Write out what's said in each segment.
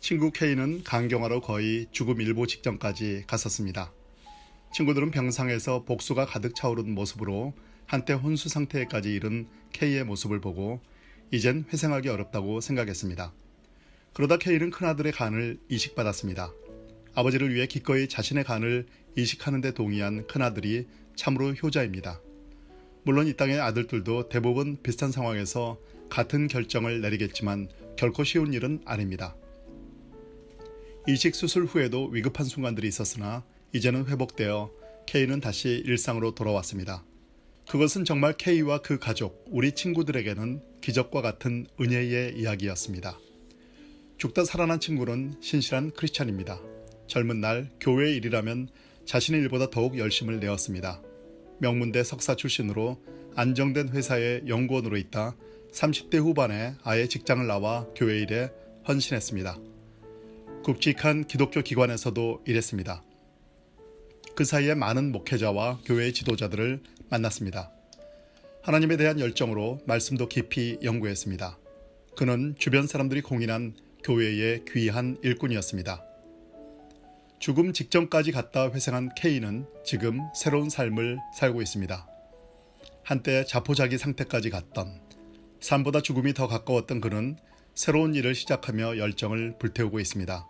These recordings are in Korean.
친구 K는 강경화로 거의 죽음 일보 직전까지 갔었습니다. 친구들은 병상에서 복수가 가득 차오른 모습으로 한때 혼수 상태에까지 이른 K의 모습을 보고 이젠 회생하기 어렵다고 생각했습니다. 그러다 K는 큰아들의 간을 이식받았습니다. 아버지를 위해 기꺼이 자신의 간을 이식하는 데 동의한 큰아들이 참으로 효자입니다. 물론 이 땅의 아들들도 대부분 비슷한 상황에서 같은 결정을 내리겠지만 결코 쉬운 일은 아닙니다. 이식 수술 후에도 위급한 순간들이 있었으나 이제는 회복되어 K는 다시 일상으로 돌아왔습니다. 그것은 정말 K와 그 가족, 우리 친구들에게는 기적과 같은 은혜의 이야기였습니다. 죽다 살아난 친구는 신실한 크리스찬입니다. 젊은 날 교회의 일이라면 자신의 일보다 더욱 열심을 내었습니다. 명문대 석사 출신으로 안정된 회사의 연구원으로 있다 30대 후반에 아예 직장을 나와 교회 일에 헌신했습니다. 굵직한 기독교 기관에서도 일했습니다. 그 사이에 많은 목회자와 교회의 지도자들을 만났습니다. 하나님에 대한 열정으로 말씀도 깊이 연구했습니다. 그는 주변 사람들이 공인한 교회의 귀한 일꾼이었습니다. 죽음 직전까지 갔다 회생한 K는 지금 새로운 삶을 살고 있습니다. 한때 자포자기 상태까지 갔던, 삶보다 죽음이 더 가까웠던 그는 새로운 일을 시작하며 열정을 불태우고 있습니다.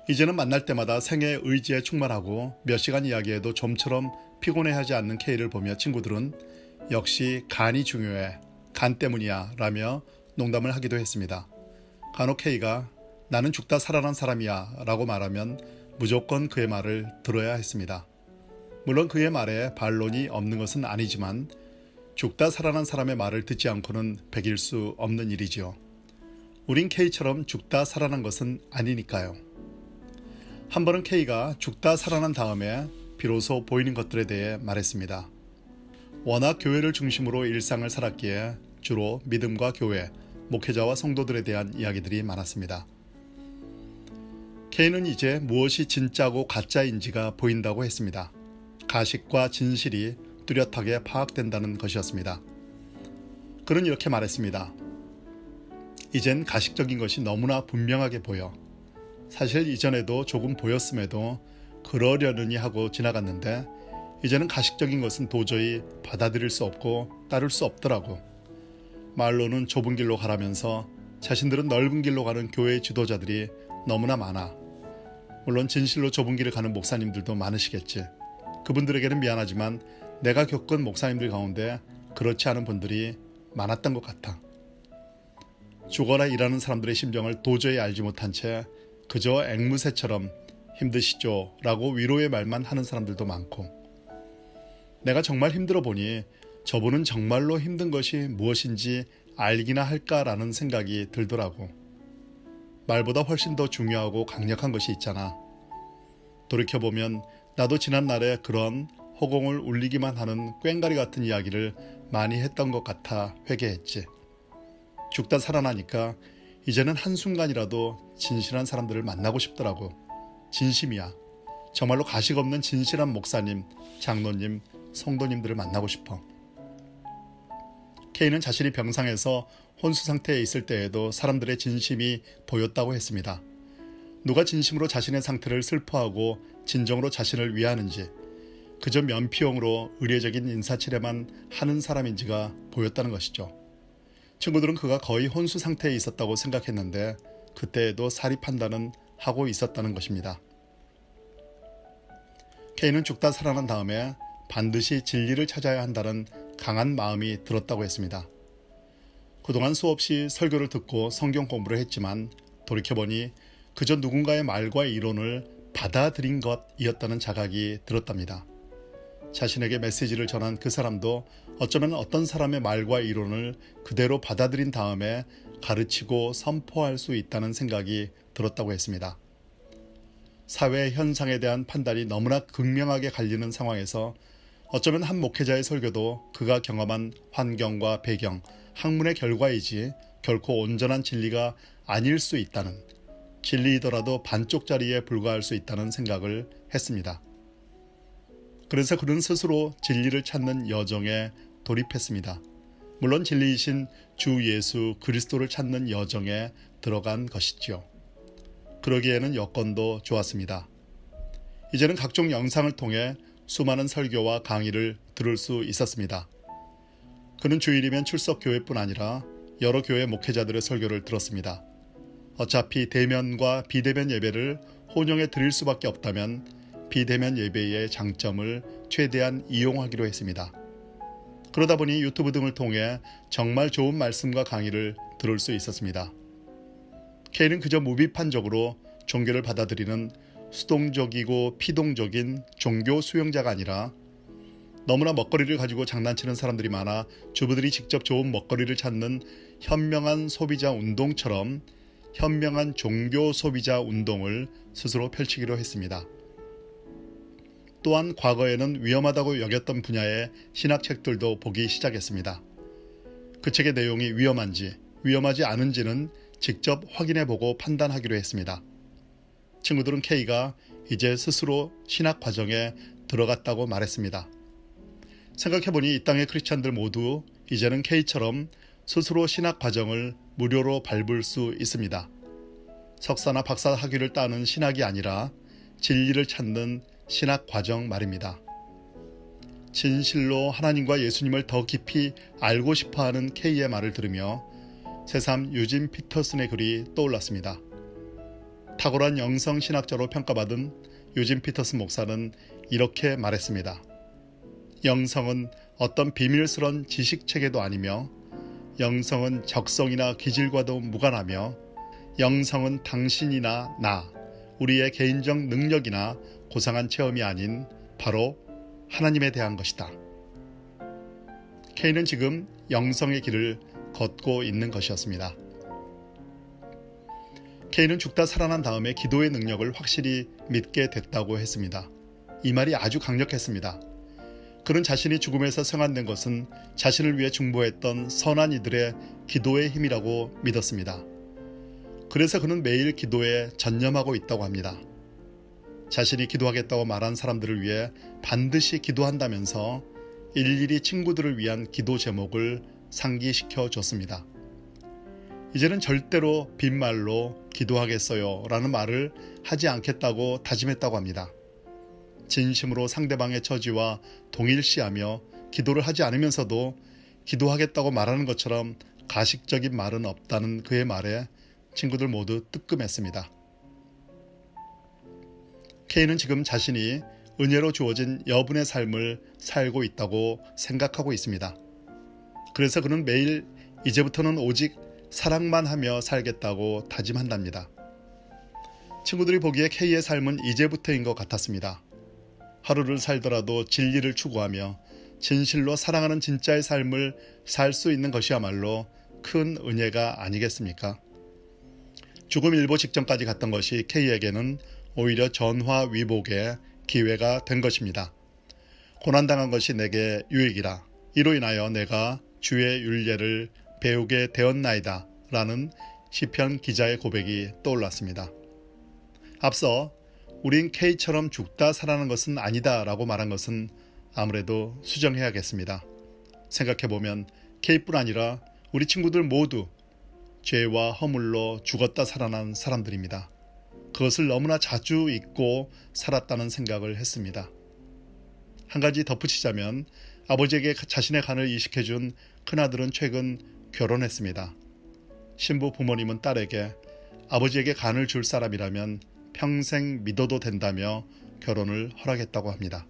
이제는 만날 때마다 생애의 의지에 충만하고 몇 시간 이야기해도 좀처럼 피곤해하지 않는 K를 보며 친구들은 역시 간이 중요해, 간 때문이야 라며 농담을 하기도 했습니다. 간혹 K가 나는 죽다 살아난 사람이야 라고 말하면 무조건 그의 말을 들어야 했습니다. 물론 그의 말에 반론이 없는 것은 아니지만 죽다 살아난 사람의 말을 듣지 않고는 배길 수 없는 일이지요. 우린 K처럼 죽다 살아난 것은 아니니까요. 한 번은 K가 죽다 살아난 다음에 비로소 보이는 것들에 대해 말했습니다. 워낙 교회를 중심으로 일상을 살았기에 주로 믿음과 교회, 목회자와 성도들에 대한 이야기들이 많았습니다. K는 이제 무엇이 진짜고 가짜인지가 보인다고 했습니다. 가식과 진실이 뚜렷하게 파악된다는 것이었습니다. 그는 이렇게 말했습니다. 이젠 가식적인 것이 너무나 분명하게 보여. 사실 이전에도 조금 보였음에도 그러려느니 하고 지나갔는데 이제는 가식적인 것은 도저히 받아들일 수 없고 따를 수 없더라고. 말로는 좁은 길로 가라면서 자신들은 넓은 길로 가는 교회 지도자들이 너무나 많아. 물론 진실로 좁은 길을 가는 목사님들도 많으시겠지. 그분들에게는 미안하지만 내가 겪은 목사님들 가운데 그렇지 않은 분들이 많았던 것 같아. 죽어라 일하는 사람들의 심정을 도저히 알지 못한 채 그저 앵무새처럼 힘드시죠 라고 위로의 말만 하는 사람들도 많고, 내가 정말 힘들어 보니 저분은 정말로 힘든 것이 무엇인지 알기나 할까라는 생각이 들더라고. 말보다 훨씬 더 중요하고 강력한 것이 있잖아. 돌이켜보면 나도 지난날에 그런 허공을 울리기만 하는 꽹가리 같은 이야기를 많이 했던 것 같아 회개했지. 죽다 살아나니까 이제는 한순간이라도 진실한 사람들을 만나고 싶더라고. 진심이야. 정말로 가식 없는 진실한 목사님, 장로님, 성도님들을 만나고 싶어. K는 자신이 병상에서 혼수 상태에 있을 때에도 사람들의 진심이 보였다고 했습니다. 누가 진심으로 자신의 상태를 슬퍼하고 진정으로 자신을 위하는지, 그저 면피용으로 의례적인 인사치레만 하는 사람인지가 보였다는 것이죠. 친구들은 그가 거의 혼수 상태에 있었다고 생각했는데 그때에도 사리 판단은 하고 있었다는 것입니다. K는 죽다 살아난 다음에 반드시 진리를 찾아야 한다는 강한 마음이 들었다고 했습니다. 그동안 수없이 설교를 듣고 성경 공부를 했지만 돌이켜보니 그저 누군가의 말과 이론을 받아들인 것이었다는 자각이 들었답니다. 자신에게 메시지를 전한 그 사람도 어쩌면 어떤 사람의 말과 이론을 그대로 받아들인 다음에 가르치고 선포할 수 있다는 생각이 들었다고 했습니다. 사회 현상에 대한 판단이 너무나 극명하게 갈리는 상황에서 어쩌면 한 목회자의 설교도 그가 경험한 환경과 배경, 학문의 결과이지 결코 온전한 진리가 아닐 수 있다는, 진리이더라도 반쪽짜리에 불과할 수 있다는 생각을 했습니다. 그래서 그는 스스로 진리를 찾는 여정에 돌입했습니다. 물론 진리이신 주 예수 그리스도를 찾는 여정에 들어간 것이지요. 그러기에는 여건도 좋았습니다. 이제는 각종 영상을 통해 수많은 설교와 강의를 들을 수 있었습니다. 그는 주일이면 출석 교회뿐 아니라 여러 교회 목회자들의 설교를 들었습니다. 어차피 대면과 비대면 예배를 혼용해 드릴 수밖에 없다면 비대면 예배의 장점을 최대한 이용하기로 했습니다. 그러다 보니 유튜브 등을 통해 정말 좋은 말씀과 강의를 들을 수 있었습니다. K는 그저 무비판적으로 종교를 받아들이는 수동적이고 피동적인 종교 수용자가 아니라 너무나 먹거리를 가지고 장난치는 사람들이 많아 주부들이 직접 좋은 먹거리를 찾는 현명한 소비자 운동처럼 현명한 종교 소비자 운동을 스스로 펼치기로 했습니다. 또한 과거에는 위험하다고 여겼던 분야의 신학책들도 보기 시작했습니다. 그 책의 내용이 위험한지 위험하지 않은지는 직접 확인해보고 판단하기로 했습니다. 친구들은 K가 이제 스스로 신학 과정에 들어갔다고 말했습니다. 생각해보니 이 땅의 크리스찬들 모두 이제는 K처럼 스스로 신학 과정을 무료로 밟을 수 있습니다. 석사나 박사 학위를 따는 신학이 아니라 진리를 찾는 신학 과정 말입니다. 진실로 하나님과 예수님을 더 깊이 알고 싶어하는 K의 말을 들으며 새삼 유진 피터슨의 글이 떠올랐습니다. 탁월한 영성신학자로 평가받은 유진 피터슨 목사는 이렇게 말했습니다. 영성은 어떤 비밀스런 지식체계도 아니며 영성은 적성이나 기질과도 무관하며 영성은 당신이나 나, 우리의 개인적 능력이나 고상한 체험이 아닌 바로 하나님에 대한 것이다. K는 지금 영성의 길을 걷고 있는 것이었습니다. K는 죽다 살아난 다음에 기도의 능력을 확실히 믿게 됐다고 했습니다. 이 말이 아주 강력했습니다. 그는 자신이 죽음에서 생還된 것은 자신을 위해 중보했던 선한 이들의 기도의 힘이라고 믿었습니다. 그래서 그는 매일 기도에 전념하고 있다고 합니다. 자신이 기도하겠다고 말한 사람들을 위해 반드시 기도한다면서 일일이 친구들을 위한 기도 제목을 상기시켜 줬습니다. 이제는 절대로 빈말로 기도하겠어요 라는 말을 하지 않겠다고 다짐했다고 합니다. 진심으로 상대방의 처지와 동일시하며 기도를 하지 않으면서도 기도하겠다고 말하는 것처럼 가식적인 말은 없다는 그의 말에 친구들 모두 뜨끔했습니다. K는 지금 자신이 은혜로 주어진 여분의 삶을 살고 있다고 생각하고 있습니다. 그래서 그는 매일 이제부터는 오직 사랑만 하며 살겠다고 다짐한답니다. 친구들이 보기에 K의 삶은 이제부터인 것 같았습니다. 하루를 살더라도 진리를 추구하며 진실로 사랑하는 진짜의 삶을 살 수 있는 것이야말로 큰 은혜가 아니겠습니까? 죽음 일보 직전까지 갔던 것이 K에게는 오히려 전화위복의 기회가 된 것입니다. 고난당한 것이 내게 유익이라. 이로 인하여 내가 주의 율례를 배우게 되었나이다 라는 시편 기자의 고백이 떠올랐습니다. 앞서 우린 K처럼 죽다 살아나는 것은 아니다 라고 말한 것은 아무래도 수정해야겠습니다. 생각해보면 K뿐 아니라 우리 친구들 모두 죄와 허물로 죽었다 살아난 사람들입니다. 그것을 너무나 자주 잊고 살았다는 생각을 했습니다. 한 가지 덧붙이자면 아버지에게 자신의 간을 이식해준 큰아들은 최근 결혼했습니다. 신부 부모님은 딸에게 아버지에게 간을 줄 사람이라면 평생 믿어도 된다며 결혼을 허락했다고 합니다.